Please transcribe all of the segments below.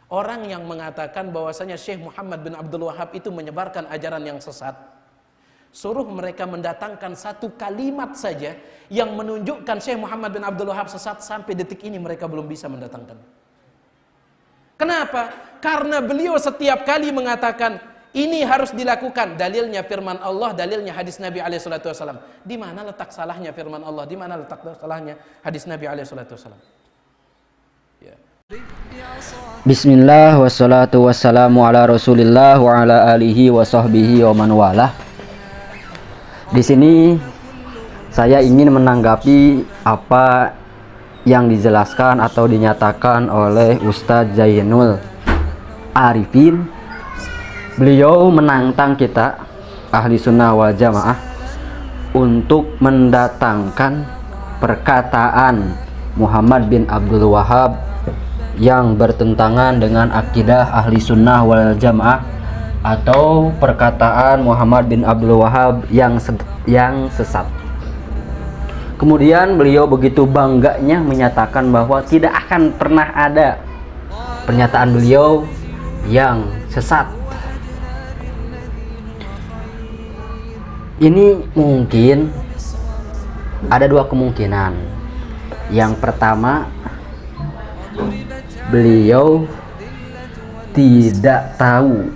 Orang yang mengatakan bahwasanya Syekh Muhammad bin Abdul Wahab itu menyebarkan ajaran yang sesat, suruh mereka mendatangkan satu kalimat saja yang menunjukkan Syekh Muhammad bin Abdul Wahab sesat, sampai detik ini mereka belum bisa mendatangkan. Kenapa? Karena beliau setiap kali mengatakan ini harus dilakukan, dalilnya firman Allah, dalilnya hadis Nabi SAW. Di mana letak salahnya firman Allah? Di mana letak salahnya hadis Nabi SAW? Ya. Bismillah wassalatu wassalamu ala Rasulillah wa ala alihi wa sahbihi wa man walah. Di sini saya ingin menanggapi apa yang dijelaskan atau dinyatakan oleh Ustadz Zainul Arifin. Beliau menantang kita ahli sunnah wal jamaah untuk mendatangkan perkataan Muhammad bin Abdul Wahab yang bertentangan dengan akidah ahli sunnah wal jamaah, atau perkataan Muhammad bin Abdul Wahab yang sesat. Kemudian beliau begitu bangganya menyatakan bahwa tidak akan pernah ada pernyataan beliau yang sesat. Ini mungkin ada dua kemungkinan. Yang pertama, beliau tidak tahu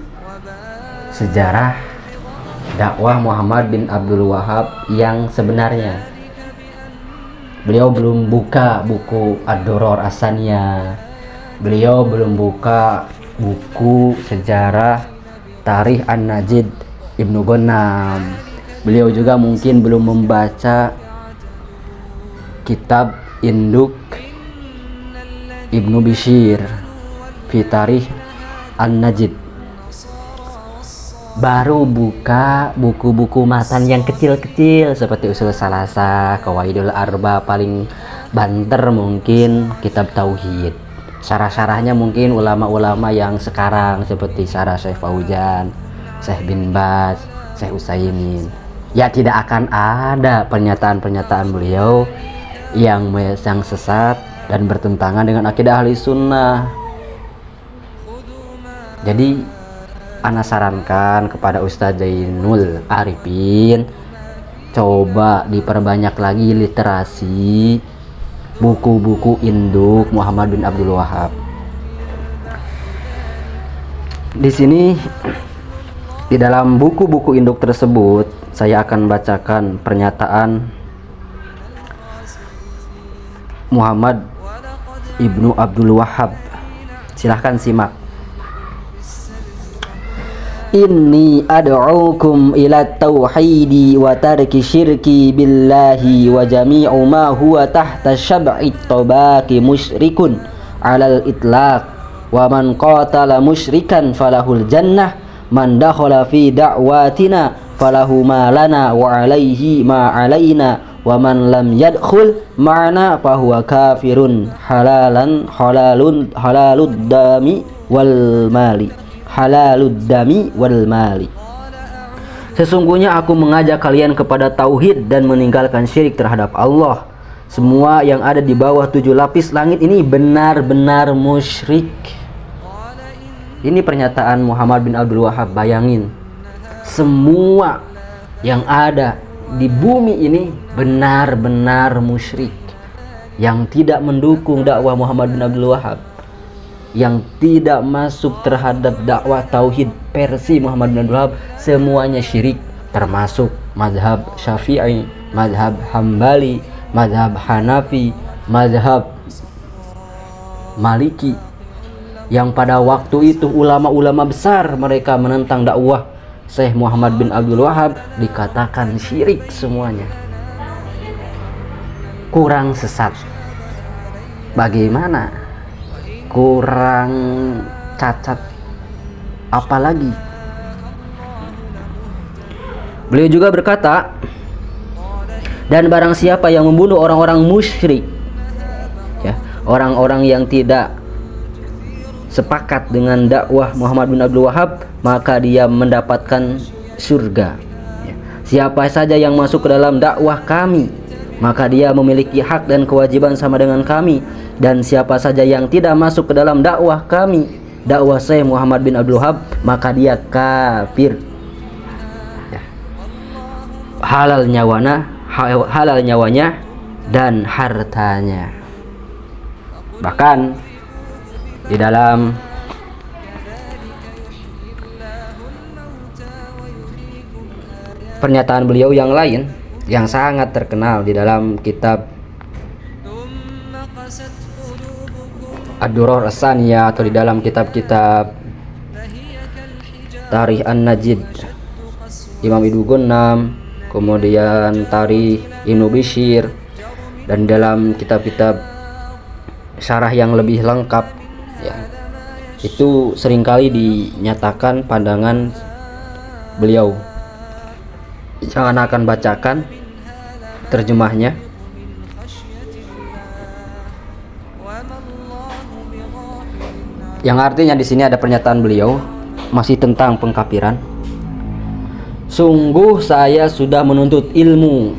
sejarah dakwah Muhammad bin Abdul Wahab yang sebenarnya. Beliau belum buka buku Ad-Durrar As-Saniyah. Beliau belum buka buku sejarah Tarikh An-Najd Ibnu Ghanam. Beliau juga mungkin belum membaca kitab Induk Ibnu Bishir fi Tarikh An-Najd. Baru buka buku-buku matan yang kecil-kecil seperti Ushul Salasah, Qawaidul Arba, paling banter mungkin kitab Tauhid. Syarah-syarahnya mungkin ulama-ulama yang sekarang seperti syarah Syekh Fauzan, Syekh bin Baz, Syekh Utsaimin. Ya, tidak akan ada pernyataan-pernyataan beliau yang sesat dan bertentangan dengan akidah ahli sunnah. Jadi ana sarankan kepada Ustadz Zainul Arifin, coba diperbanyak lagi literasi buku-buku induk Muhammad bin Abdul Wahab. Di sini di dalam buku-buku induk tersebut saya akan bacakan pernyataan Muhammad ibnu Abdul Wahab. Silahkan simak. Inni ad'ukum ila tauhidi wa tarki syirki billahi wa jami'u ma huwa tahta syab'i tabaqi musyrikun alal itlaq wa man qatala musyrikan falahul jannah man dakhala fi da'watina falahu ma lana wa alaihi ma alaina wa man lam yadkhul ma'ana fahuwa kafirun halalud dami wal mali. Sesungguhnya aku mengajak kalian kepada tauhid dan meninggalkan syirik terhadap Allah. Semua yang ada di bawah 7 lapis langit ini benar-benar musyrik. Ini pernyataan Muhammad bin Abdul Wahab. Bayangin, semua yang ada di bumi ini benar-benar musyrik, yang tidak mendukung dakwah Muhammad bin Abdul Wahab, yang tidak masuk terhadap dakwah tauhid versi Muhammad bin Abdul Wahab, semuanya syirik, termasuk mazhab Syafi'i, mazhab Hambali, mazhab Hanafi, mazhab Maliki, yang pada waktu itu ulama-ulama besar mereka menentang dakwah Syekh Muhammad bin Abdul Wahab, dikatakan syirik semuanya. Kurang sesat bagaimana? Kurang cacat apalagi? Beliau juga berkata, dan barang siapa yang membunuh orang-orang musyrik, ya, orang-orang yang tidak sepakat dengan dakwah Muhammad bin Abdul Wahab, maka dia mendapatkan surga. Ya. Siapa saja yang masuk ke dalam dakwah kami, maka dia memiliki hak dan kewajiban sama dengan kami. Dan siapa saja yang tidak masuk ke dalam dakwah kami, dakwah Syekh Muhammad bin Abdul Wahab, maka dia kafir. Ya. Halal nyawanya dan hartanya. Bahkan di dalam pernyataan beliau yang lain yang sangat terkenal di dalam kitab Ad-Durar As-Saniyah atau di dalam kitab-kitab Tarikh An-Najid Imam Ibnu Ghunnam, kemudian Tarikh Ibnu Bishir, dan dalam kitab-kitab syarah yang lebih lengkap ya, itu seringkali dinyatakan pandangan beliau. Jangan akan bacakan terjemahnya. Yang artinya di sini ada pernyataan beliau masih tentang pengkafiran. Sungguh saya sudah menuntut ilmu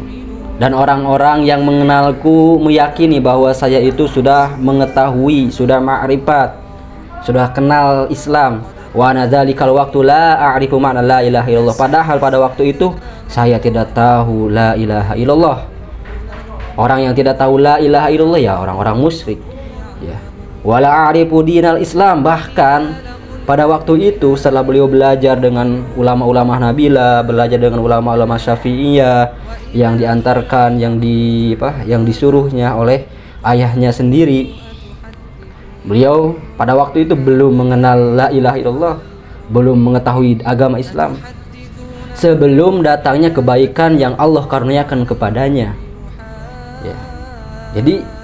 dan orang-orang yang mengenalku meyakini bahwa saya itu sudah mengetahui, sudah ma'rifat, sudah kenal Islam. Wa nadzalikal waktu la a'rifu ma'na la ilaha illallah. Padahal pada waktu itu saya tidak tahu la ilaha illallah. Orang yang tidak tahu la ilaha illallah ya orang-orang musyrik ya. Wala a'rifu dinal Islam. Bahkan pada waktu itu setelah beliau belajar dengan ulama-ulama Hanabilah, belajar dengan ulama-ulama Syafi'iyah yang diantarkan, yang disuruhnya oleh ayahnya sendiri, beliau pada waktu itu belum mengenal la ilaha illallah, belum mengetahui agama Islam sebelum datangnya kebaikan yang Allah karuniakan kepadanya ya. Jadi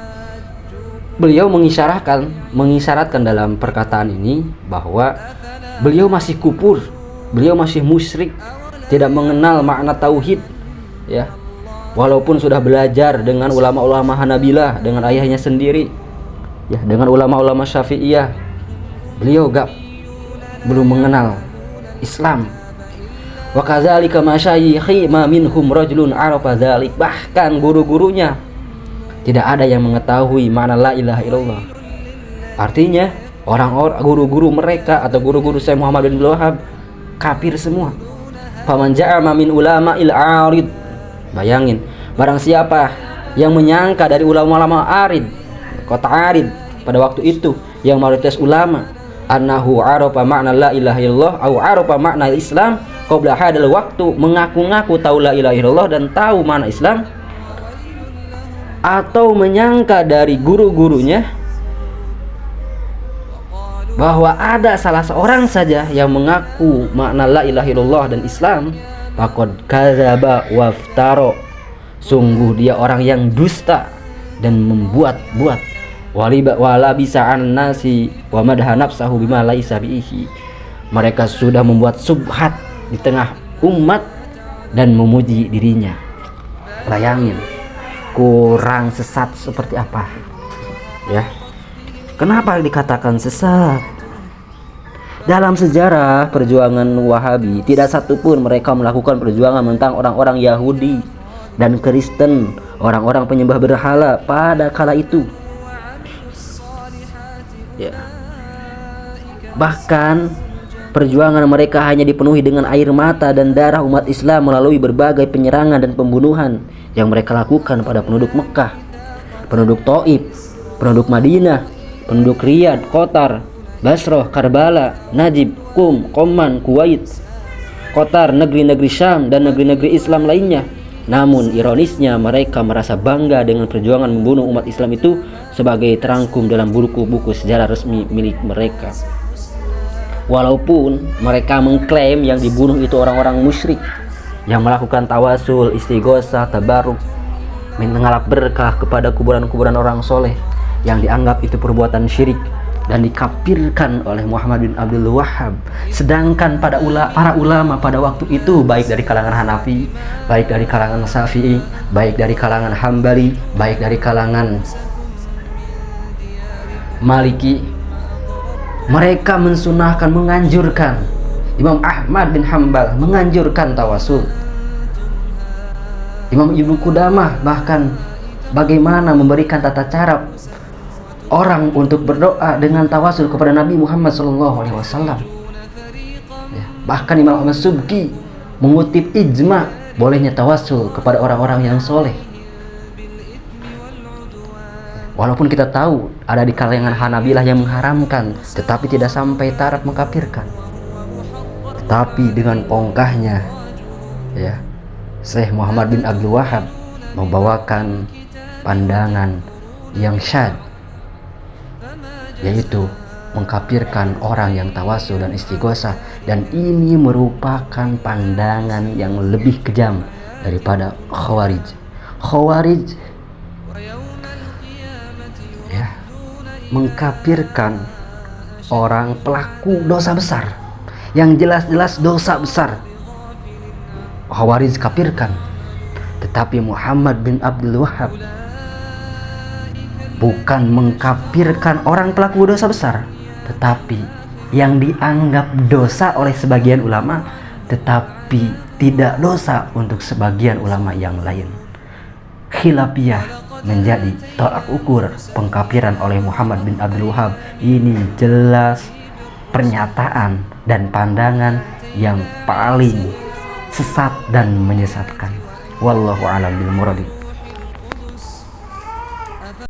beliau mengisyaratkan dalam perkataan ini bahwa beliau masih kufur, beliau masih musyrik, tidak mengenal makna tauhid ya. Walaupun sudah belajar dengan ulama-ulama Hanabilah, dengan ayahnya sendiri ya, dengan ulama-ulama Syafi'iyah, beliau belum mengenal Islam. Wa kadzalika masyayikhi ma minhum rajulun arafa dzalik. Bahkan guru-gurunya tidak ada yang mengetahui makna la ilaha illallah. Artinya orang-orang guru-guru mereka atau guru-guru Syekh Muhammad bin Abdul Wahab kafir semua. Faman ja'ama min ulama'il arid. Bayangin, barang siapa yang menyangka dari ulama-ulama arid, kota arid pada waktu itu yang mayoritas ulama, annahu arafa makna la ilaha illallah au arafa makna Islam qabla hadal waktu, mengaku-ngaku tahu la ilaha illallah dan tahu makna Islam, atau menyangka dari guru-gurunya bahwa ada salah seorang saja yang mengaku makna la ilaha illallah dan Islam, faqad kadzaba waftara, sungguh dia orang yang dusta dan membuat-buat, wala bisa an nasi wa madha nafsahu bima laisa bihi. Mereka sudah membuat subhat di tengah umat dan memuji dirinya. Bayangin kurang sesat seperti apa ya. Kenapa dikatakan sesat? Dalam sejarah perjuangan Wahabi tidak satupun mereka melakukan perjuangan tentang orang-orang Yahudi dan Kristen, orang-orang penyembah berhala pada kala itu ya. Bahkan perjuangan mereka hanya dipenuhi dengan air mata dan darah umat Islam melalui berbagai penyerangan dan pembunuhan yang mereka lakukan pada penduduk Mekah, penduduk Taif, penduduk Madinah, penduduk Riyadh, Qatar, Basrah, Karbala, Najib, Qum, Qoman, Kuwait, Qatar, negeri-negeri Syam dan negeri-negeri Islam lainnya. Namun ironisnya mereka merasa bangga dengan perjuangan membunuh umat Islam itu sebagai terangkum dalam buku-buku sejarah resmi milik mereka. Walaupun mereka mengklaim yang dibunuh itu orang-orang musyrik yang melakukan tawasul, istighosah, tabaruk, mengalap berkah kepada kuburan-kuburan orang soleh, yang dianggap itu perbuatan syirik dan dikafirkan oleh Muhammad bin Abdul Wahab. Sedangkan para ulama pada waktu itu, baik dari kalangan Hanafi, baik dari kalangan Syafi'i, baik dari kalangan Hambali, baik dari kalangan Maliki, mereka mensunahkan, menganjurkan. Imam Ahmad bin Hambal menganjurkan tawasul. Imam Ibnu Qudamah bahkan bagaimana memberikan tata cara orang untuk berdoa dengan tawasul kepada Nabi Muhammad SAW. Ya, bahkan Imam Ahmad Subki mengutip ijma bolehnya tawasul kepada orang-orang yang soleh. Walaupun kita tahu ada di kalangan Hanabilah yang mengharamkan, tetapi tidak sampai taraf mengkafirkan. Tetapi dengan pongkahnya, ya, Syekh Muhammad bin Abdul Wahab membawakan pandangan yang syad, yaitu mengkafirkan orang yang tawasul dan istighosah, dan ini merupakan pandangan yang lebih kejam daripada Khawarij. Khawarij ya mengkafirkan orang pelaku dosa besar yang jelas-jelas dosa besar. Khawarij kafirkan. Tetapi Muhammad bin Abdul Wahab bukan mengkafirkan orang pelaku dosa besar, tetapi yang dianggap dosa oleh sebagian ulama tetapi tidak dosa untuk sebagian ulama yang lain. Khilafiyah menjadi tolak ukur pengkafiran oleh Muhammad bin Abdul Wahab. Ini jelas pernyataan dan pandangan yang paling sesat dan menyesatkan. Wallahu a'lam bil murad.